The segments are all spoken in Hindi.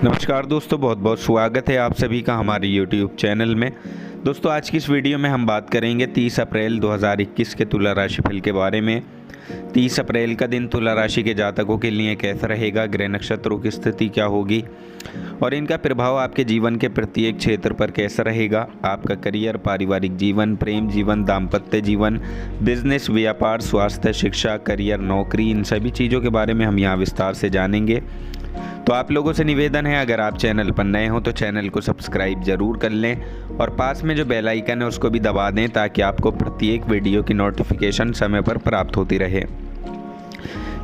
नमस्कार दोस्तों, बहुत बहुत स्वागत है आप सभी का हमारे YouTube चैनल में। दोस्तों, आज की इस वीडियो में हम बात करेंगे 30 अप्रैल 2021 के तुला राशिफल के बारे में। 30 अप्रैल का दिन तुला राशि के जातकों के लिए कैसा रहेगा, ग्रह नक्षत्रों की स्थिति क्या होगी और इनका प्रभाव आपके जीवन के प्रत्येक क्षेत्र पर कैसा रहेगा। आपका करियर, पारिवारिक जीवन, प्रेम जीवन, दाम्पत्य जीवन, बिजनेस, व्यापार, स्वास्थ्य, शिक्षा, करियर, नौकरी, इन सभी चीज़ों के बारे में हम यहाँ विस्तार से जानेंगे। तो आप लोगों से निवेदन है, अगर आप चैनल पर नए हो तो चैनल को सब्सक्राइब जरूर कर लें और पास में जो बेल आइकन है उसको भी दबा दें ताकि आपको प्रत्येक वीडियो की नोटिफिकेशन समय पर प्राप्त होती रहे।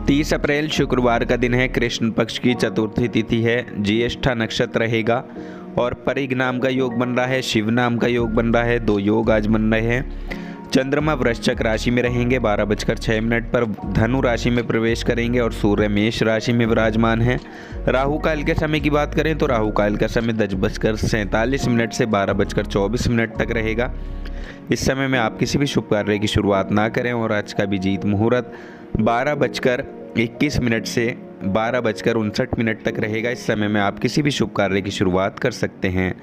30 अप्रैल शुक्रवार का दिन है, कृष्ण पक्ष की चतुर्थी तिथि है, ज्येष्ठा नक्षत्र रहेगा और परिग नाम का योग बन रहा है, शिव नाम का योग बन रहा है। दो योग आज बन रहे हैं। चंद्रमा वृश्चिक राशि में रहेंगे, 12:06 पर धनु राशि में प्रवेश करेंगे और सूर्य मेष राशि में विराजमान है। राहु काल के समय की बात करें तो राहु काल का समय 10:47 से 12:24 तक रहेगा। इस समय में आप किसी भी शुभ कार्य की शुरुआत ना करें और आज का अभिजीत मुहूर्त 12:21 से 12:59 तक रहेगा। इस समय में आप किसी भी शुभ कार्य की शुरुआत कर सकते हैं।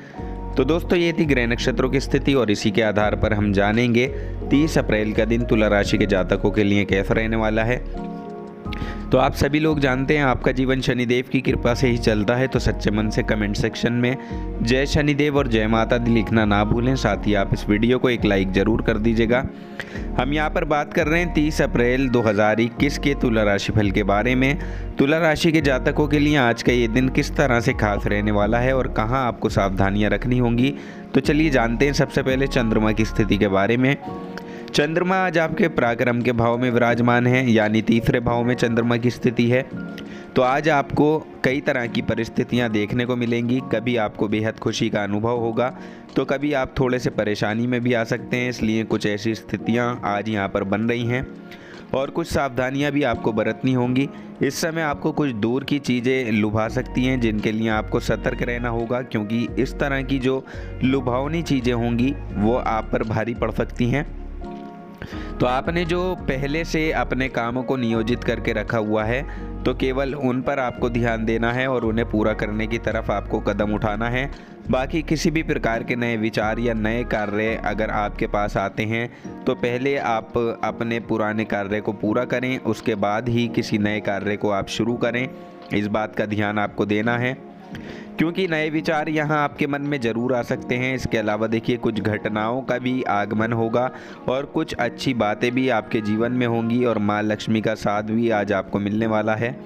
तो दोस्तों, ये थी ग्रह नक्षत्रों की स्थिति और इसी के आधार पर हम जानेंगे 30 अप्रैल का दिन तुला राशि के जातकों के लिए कैसा रहने वाला है। तो आप सभी लोग जानते हैं आपका जीवन शनिदेव की कृपा से ही चलता है, तो सच्चे मन से कमेंट सेक्शन में जय शनिदेव और जय माता दी लिखना ना भूलें। साथ ही आप इस वीडियो को एक लाइक ज़रूर कर दीजिएगा। हम यहाँ पर बात कर रहे हैं 30 अप्रैल 2021 के तुला राशिफल के बारे में। तुला राशि के जातकों के लिए आज का ये दिन किस तरह से खास रहने वाला है और कहाँ आपको सावधानियाँ रखनी होंगी, तो चलिए जानते हैं। सबसे पहले चंद्रमा की स्थिति के बारे में। चंद्रमा आज आपके पराक्रम के भाव में विराजमान है, यानी तीसरे भाव में चंद्रमा की स्थिति है। तो आज आपको कई तरह की परिस्थितियां देखने को मिलेंगी। कभी आपको बेहद खुशी का अनुभव होगा तो कभी आप थोड़े से परेशानी में भी आ सकते हैं, इसलिए कुछ ऐसी स्थितियां आज यहां पर बन रही हैं और कुछ सावधानियां भी आपको बरतनी होंगी। इस समय आपको कुछ दूर की चीज़ें लुभा सकती हैं जिनके लिए आपको सतर्क रहना होगा, क्योंकि इस तरह की जो लुभावनी चीज़ें होंगी वो आप पर भारी पड़ सकती हैं। तो आपने जो पहले से अपने कामों को नियोजित करके रखा हुआ है तो केवल उन पर आपको ध्यान देना है और उन्हें पूरा करने की तरफ आपको कदम उठाना है। बाकी किसी भी प्रकार के नए विचार या नए कार्य अगर आपके पास आते हैं तो पहले आप अपने पुराने कार्य को पूरा करें, उसके बाद ही किसी नए कार्य को आप शुरू करें। इस बात का ध्यान आपको देना है, क्योंकि नए विचार यहाँ आपके मन में ज़रूर आ सकते हैं। इसके अलावा देखिए, कुछ घटनाओं का भी आगमन होगा और कुछ अच्छी बातें भी आपके जीवन में होंगी और माँ लक्ष्मी का साथ भी आज आपको मिलने वाला है,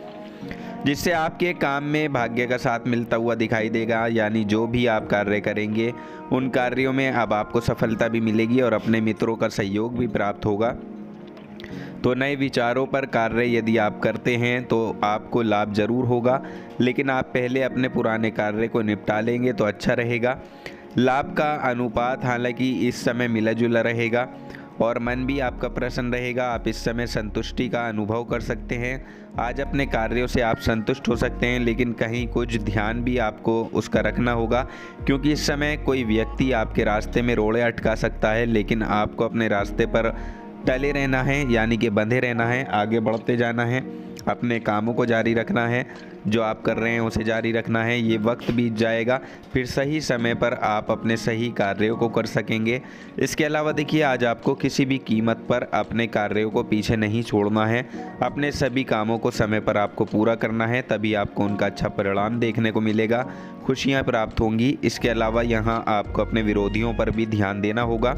जिससे आपके काम में भाग्य का साथ मिलता हुआ दिखाई देगा। यानी जो भी आप कार्य करेंगे उन कार्यों में अब आपको सफलता भी मिलेगी और अपने मित्रों का सहयोग भी प्राप्त होगा। तो नए विचारों पर कार्य यदि आप करते हैं तो आपको लाभ जरूर होगा, लेकिन आप पहले अपने पुराने कार्य को निपटा लेंगे तो अच्छा रहेगा। लाभ का अनुपात हालांकि इस समय मिला जुला रहेगा और मन भी आपका प्रसन्न रहेगा। आप इस समय संतुष्टि का अनुभव कर सकते हैं। आज अपने कार्यों से आप संतुष्ट हो सकते हैं, लेकिन कहीं कुछ ध्यान भी आपको उसका रखना होगा, क्योंकि इस समय कोई व्यक्ति आपके रास्ते में रोड़े अटका सकता है। लेकिन आपको अपने रास्ते पर टले रहना है, यानी कि बंधे रहना है, आगे बढ़ते जाना है, अपने कामों को जारी रखना है, जो आप कर रहे हैं उसे जारी रखना है। ये वक्त बीत जाएगा, फिर सही समय पर आप अपने सही कार्यों को कर सकेंगे। इसके अलावा देखिए, आज आपको किसी भी कीमत पर अपने कार्यों को पीछे नहीं छोड़ना है। अपने सभी कामों को समय पर आपको पूरा करना है, तभी आपको उनका अच्छा परिणाम देखने को मिलेगा, खुशियाँ प्राप्त होंगी। इसके अलावा यहाँ आपको अपने विरोधियों पर भी ध्यान देना होगा,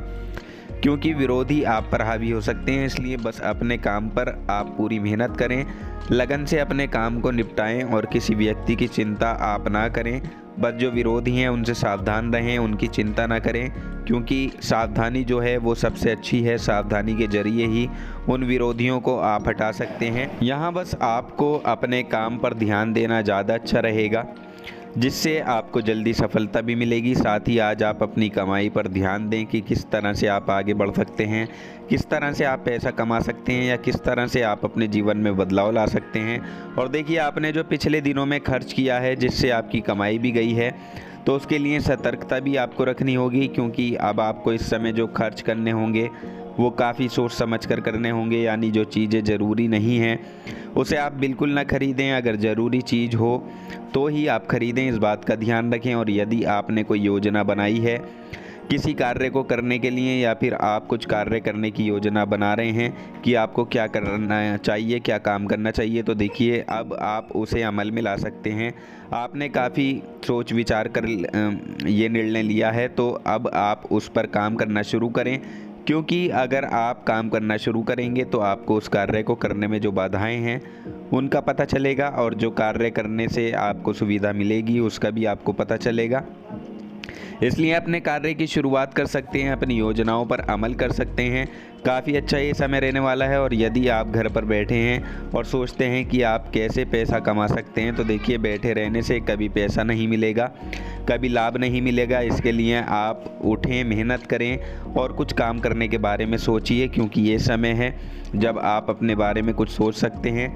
क्योंकि विरोधी आप पर हावी हो सकते हैं। इसलिए बस अपने काम पर आप पूरी मेहनत करें, लगन से अपने काम को निपटाएं और किसी व्यक्ति की चिंता आप ना करें। बस जो विरोधी हैं उनसे सावधान रहें, उनकी चिंता ना करें, क्योंकि सावधानी जो है वो सबसे अच्छी है। सावधानी के जरिए ही उन विरोधियों को आप हटा सकते हैं। यहाँ बस आपको अपने काम पर ध्यान देना ज़्यादा अच्छा रहेगा, जिससे आपको जल्दी सफलता भी मिलेगी। साथ ही आज आप अपनी कमाई पर ध्यान दें कि किस तरह से आप आगे बढ़ सकते हैं, किस तरह से आप पैसा कमा सकते हैं या किस तरह से आप अपने जीवन में बदलाव ला सकते हैं। और देखिए, आपने जो पिछले दिनों में खर्च किया है जिससे आपकी कमाई भी गई है, तो उसके लिए सतर्कता भी आपको रखनी होगी, क्योंकि अब आपको इस समय जो खर्च करने होंगे वो काफ़ी सोच समझ कर करने होंगे। यानी जो चीज़ें ज़रूरी नहीं हैं उसे आप बिल्कुल ना ख़रीदें, अगर ज़रूरी चीज़ हो तो ही आप ख़रीदें, इस बात का ध्यान रखें। और यदि आपने कोई योजना बनाई है किसी कार्य को करने के लिए, या फिर आप कुछ कार्य करने की योजना बना रहे हैं कि आपको क्या करना चाहिए, क्या काम करना चाहिए, तो देखिए अब आप उसे अमल में ला सकते हैं। आपने काफ़ी सोच विचार कर ये निर्णय लिया है, तो अब आप उस पर काम करना शुरू करें, क्योंकि अगर आप काम करना शुरू करेंगे तो आपको उस कार्य को करने में जो बाधाएं हैं उनका पता चलेगा, और जो कार्य करने से आपको सुविधा मिलेगी उसका भी आपको पता चलेगा। इसलिए अपने कार्य की शुरुआत कर सकते हैं, अपनी योजनाओं पर अमल कर सकते हैं। काफ़ी अच्छा ये समय रहने वाला है। और यदि आप घर पर बैठे हैं और सोचते हैं कि आप कैसे पैसा कमा सकते हैं, तो देखिए बैठे रहने से कभी पैसा नहीं मिलेगा, कभी लाभ नहीं मिलेगा। इसके लिए आप उठें, मेहनत करें और कुछ काम करने के बारे में सोचिए, क्योंकि ये समय है जब आप अपने बारे में कुछ सोच सकते हैं।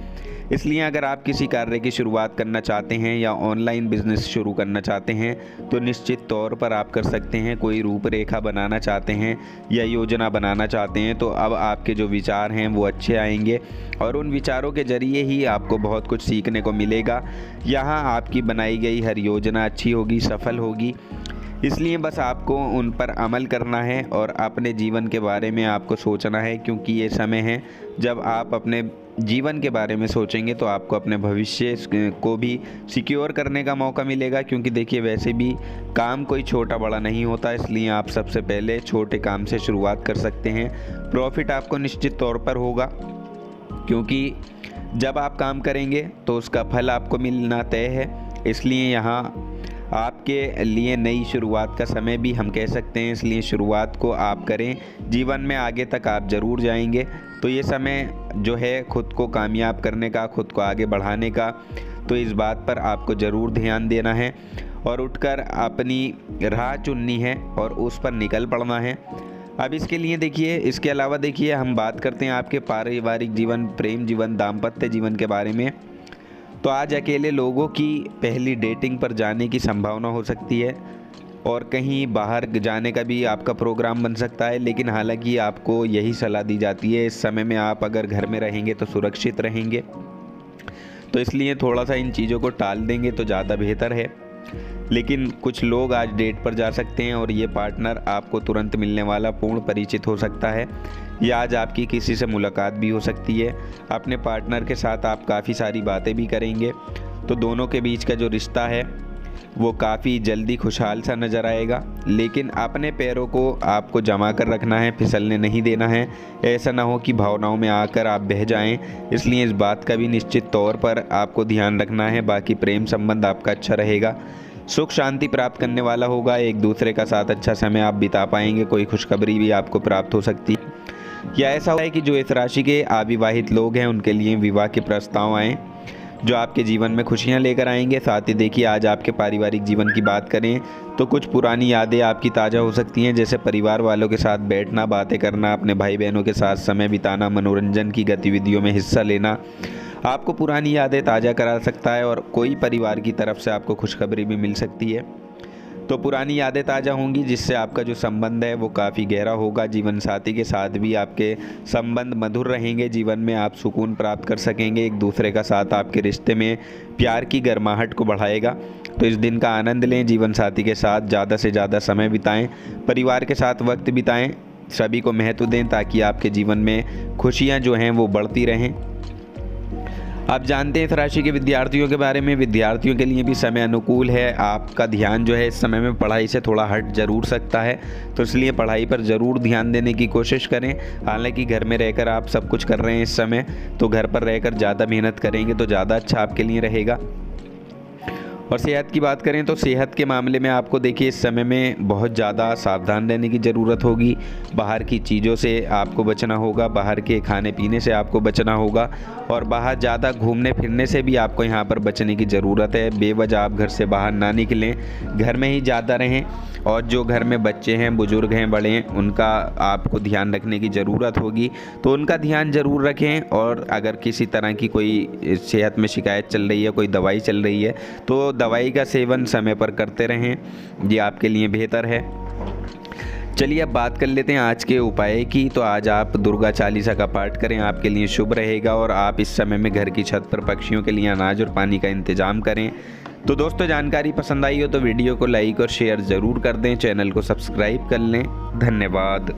इसलिए अगर आप किसी कार्य की शुरुआत करना चाहते हैं या ऑनलाइन बिजनेस शुरू करना चाहते हैं तो निश्चित तौर पर आप कर सकते हैं। कोई रूपरेखा बनाना चाहते हैं या योजना बनाना चाहते हैं तो अब आपके जो विचार हैं वो अच्छे आएंगे, और उन विचारों के ज़रिए ही आपको बहुत कुछ सीखने को मिलेगा। यहाँ आपकी बनाई गई हर योजना अच्छी होगी, सफल होगी। इसलिए बस आपको उन पर अमल करना है और अपने जीवन के बारे में आपको सोचना है, क्योंकि ये समय है जब आप अपने जीवन के बारे में सोचेंगे तो आपको अपने भविष्य को भी सिक्योर करने का मौका मिलेगा। क्योंकि देखिए वैसे भी काम कोई छोटा बड़ा नहीं होता, इसलिए आप सबसे पहले छोटे काम से शुरुआत कर सकते हैं। प्रॉफिट आपको निश्चित तौर पर होगा, क्योंकि जब आप काम करेंगे तो उसका फल आपको मिलना तय है। इसलिए यहाँ आपके लिए नई शुरुआत का समय भी हम कह सकते हैं, इसलिए शुरुआत को आप करें, जीवन में आगे तक आप ज़रूर जाएंगे। तो ये समय जो है खुद को कामयाब करने का, खुद को आगे बढ़ाने का, तो इस बात पर आपको ज़रूर ध्यान देना है और उठकर अपनी राह चुननी है और उस पर निकल पड़ना है। अब इसके लिए देखिए, इसके अलावा देखिए हम बात करते हैं आपके पारिवारिक जीवन, प्रेम जीवन, दाम्पत्य जीवन के बारे में। तो आज अकेले लोगों की पहली डेटिंग पर जाने की संभावना हो सकती है और कहीं बाहर जाने का भी आपका प्रोग्राम बन सकता है। लेकिन हालांकि आपको यही सलाह दी जाती है, इस समय में आप अगर घर में रहेंगे तो सुरक्षित रहेंगे, तो इसलिए थोड़ा सा इन चीज़ों को टाल देंगे तो ज़्यादा बेहतर है। लेकिन कुछ लोग आज डेट पर जा सकते हैं और ये पार्टनर आपको तुरंत मिलने वाला, पूर्ण परिचित हो सकता है, या आज आपकी किसी से मुलाकात भी हो सकती है। अपने पार्टनर के साथ आप काफ़ी सारी बातें भी करेंगे, तो दोनों के बीच का जो रिश्ता है वो काफ़ी जल्दी खुशहाल सा नज़र आएगा। लेकिन अपने पैरों को आपको जमा कर रखना है, फिसलने नहीं देना है। ऐसा ना हो कि भावनाओं में आकर आप बह जाएं, इसलिए इस बात का भी निश्चित तौर पर आपको ध्यान रखना है। बाकी प्रेम संबंध आपका अच्छा रहेगा, सुख शांति प्राप्त करने वाला होगा, एक दूसरे का साथ अच्छा समय आप बिता पाएंगे। कोई खुशखबरी भी आपको प्राप्त हो सकती है, या ऐसा है कि जो इस राशि के अविवाहित लोग हैं उनके लिए विवाह के प्रस्ताव आएँ जो आपके जीवन में खुशियां लेकर आएंगे। साथ ही देखिए आज आपके पारिवारिक जीवन की बात करें तो कुछ पुरानी यादें आपकी ताज़ा हो सकती हैं, जैसे परिवार वालों के साथ बैठना, बातें करना, अपने भाई बहनों के साथ समय बिताना, मनोरंजन की गतिविधियों में हिस्सा लेना आपको पुरानी यादें ताज़ा करा सकता है। और कोई परिवार की तरफ से आपको खुशखबरी भी मिल सकती है, तो पुरानी यादें ताज़ा होंगी, जिससे आपका जो संबंध है वो काफ़ी गहरा होगा। जीवन साथी के साथ भी आपके संबंध मधुर रहेंगे, जीवन में आप सुकून प्राप्त कर सकेंगे। एक दूसरे का साथ आपके रिश्ते में प्यार की गर्माहट को बढ़ाएगा। तो इस दिन का आनंद लें, जीवन साथी के साथ ज़्यादा से ज़्यादा समय बिताएं, परिवार के साथ वक्त बिताएं, सभी को महत्व दें ताकि आपके जीवन में खुशियाँ जो हैं वो बढ़ती रहें। आप जानते हैं इस राशि के विद्यार्थियों के बारे में, विद्यार्थियों के लिए भी समय अनुकूल है। आपका ध्यान जो है इस समय में पढ़ाई से थोड़ा हट जरूर सकता है, तो इसलिए पढ़ाई पर ज़रूर ध्यान देने की कोशिश करें। हालांकि घर में रहकर आप सब कुछ कर रहे हैं इस समय, तो घर पर रहकर ज़्यादा मेहनत करेंगे तो ज़्यादा अच्छा आपके लिए रहेगा। और सेहत की बात करें तो सेहत के मामले में आपको देखिए इस समय में बहुत ज़्यादा सावधान रहने की ज़रूरत होगी। बाहर की चीज़ों से आपको बचना होगा, बाहर के खाने पीने से आपको बचना होगा, और बाहर ज़्यादा घूमने फिरने से भी आपको यहाँ पर बचने की ज़रूरत है। बेवजह आप घर से बाहर ना निकलें, घर में ही ज़्यादा रहें। और जो घर में बच्चे हैं, बुज़ुर्ग हैं, बड़े हैं, उनका आपको ध्यान रखने की ज़रूरत होगी, तो उनका ध्यान ज़रूर रखें। और अगर किसी तरह की कोई सेहत में शिकायत चल रही है, कोई दवाई चल रही है, तो दवाई का सेवन समय पर करते रहें, ये आपके लिए बेहतर है। चलिए अब बात कर लेते हैं आज के उपाय की। तो आज आप दुर्गा चालीसा का पाठ करें, आपके लिए शुभ रहेगा। और आप इस समय में घर की छत पर पक्षियों के लिए अनाज और पानी का इंतजाम करें। तो दोस्तों जानकारी पसंद आई हो तो वीडियो को लाइक और शेयर ज़रूर कर दें, चैनल को सब्सक्राइब कर लें। धन्यवाद।